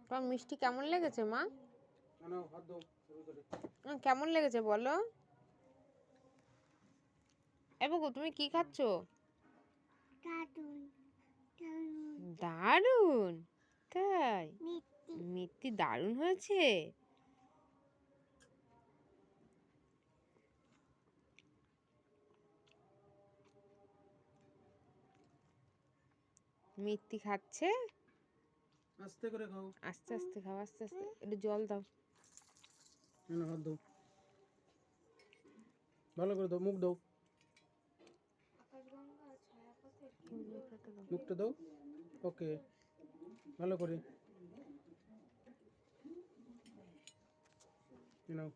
তোমার মিষ্টি কেমন লেগেছে মা? কেমন লেগেছে বলো? এবগো তুমি কি খাচ্ছ? দারুন, তাই? মিষ্টি দারুন হয়েছে। মিষ্টি খাচ্ছে, আস্তে করে খাও, আস্তে আস্তে খাও, আস্তে আস্তে। একটু জল দাও, হাত দাও, ভালো করে দাও, মুখ দাও, মুখটা দাও। ওকে, ভালো করে নাও।